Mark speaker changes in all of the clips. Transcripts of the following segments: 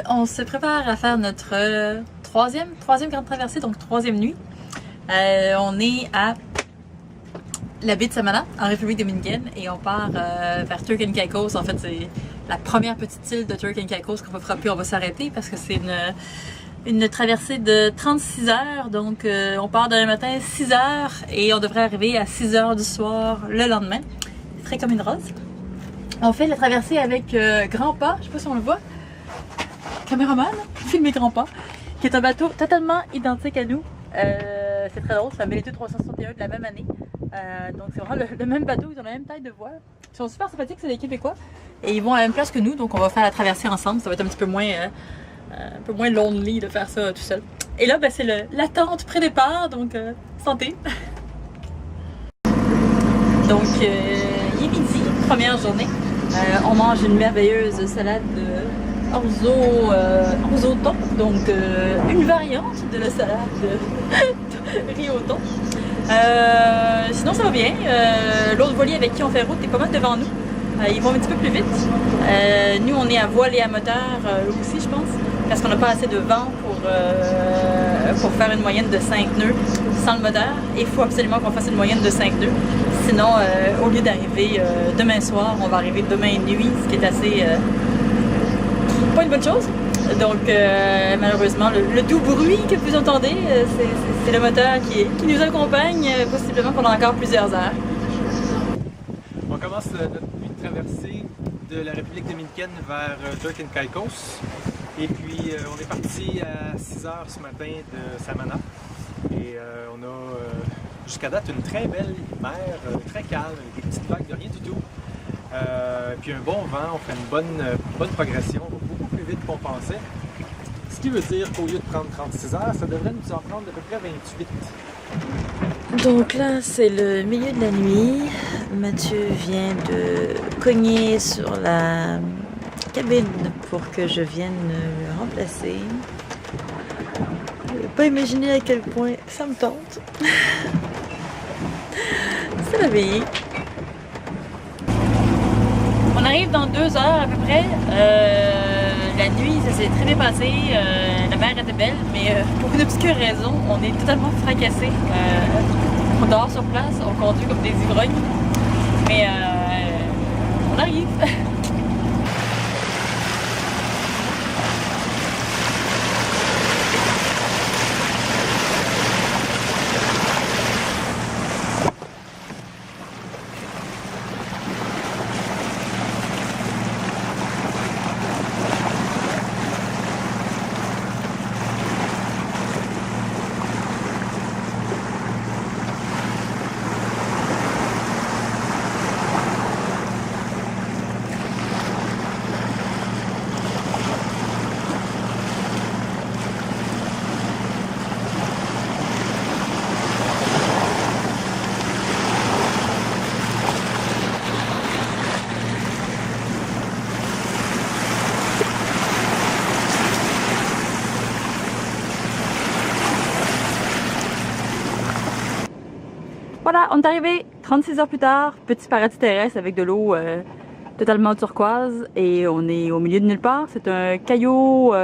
Speaker 1: On se prépare à faire notre troisième grande traversée, donc troisième nuit. On est à la baie de Samana, en République dominicaine, et on part vers Turks and Caicos. En fait, c'est la première petite île de Turks and Caicos qu'on va frapper. On va s'arrêter parce que c'est une traversée de 36 heures. Donc, on part demain matin 6 heures et on devrait arriver à 6 heures du soir le lendemain. C'est très comme une rose. On fait la traversée avec Grand Pas, je sais pas si on le voit. Caméraman, filmé Grand Pas, qui est un bateau totalement identique à nous. C'est très drôle, c'est la Méléto 361 de la même année. Donc c'est vraiment le même bateau, ils ont la même taille de voile. Ils sont super sympathiques, c'est des Québécois. Et ils vont à la même place que nous, donc on va faire la traversée ensemble. Ça va être un petit peu moins, lonely de faire ça tout seul. Et là, ben, c'est l'attente pré-départ, donc santé. Donc il est midi, première journée. On mange une merveilleuse salade de orzo thon, donc une variante de la salade riz au thon. Sinon ça va bien. L'autre voilier avec qui on fait route est pas mal devant nous. Ils vont un petit peu plus vite. Nous on est à voile et à moteur aussi je pense, parce qu'on n'a pas assez de vent pour faire une moyenne de 5 nœuds sans le moteur. Il faut absolument qu'on fasse une moyenne de 5 nœuds. Sinon, au lieu d'arriver demain soir, on va arriver demain nuit, ce qui est assez pas une bonne chose. Donc malheureusement, le doux bruit que vous entendez, c'est le moteur qui nous accompagne possiblement pendant encore plusieurs heures.
Speaker 2: On commence notre nuit de traversée de la République dominicaine vers Turks and Caicos. Et puis on est parti à 6 h ce matin de Samana. Et on a jusqu'à date une très belle mer, très calme, avec des petites vagues de rien du tout. Puis un bon vent, on fait une bonne progression, beaucoup plus vite qu'on pensait. Ce qui veut dire qu'au lieu de prendre 36 heures, ça devrait nous en prendre à peu près 28.
Speaker 3: Donc là, c'est le milieu de la nuit. Mathieu vient de cogner sur la cabine pour que je vienne le remplacer. Je n'avais pas imaginé à quel point ça me tente. C'est la veillée.
Speaker 1: On arrive dans 2 heures à peu près. La nuit, ça s'est très bien passé. La mer était belle, mais pour une obscure raison, on est totalement fracassé. On dort sur place, on conduit comme des ivrognes. Mais on arrive. Voilà, on est arrivé 36 heures plus tard, petit paradis terrestre avec de l'eau totalement turquoise et on est au milieu de nulle part. C'est un caillot,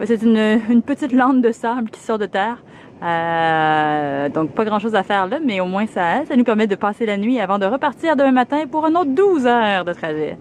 Speaker 1: c'est une petite lande de sable qui sort de terre. Donc pas grand chose à faire là, mais au moins ça nous permet de passer la nuit avant de repartir demain matin pour un autre 12 heures de trajet.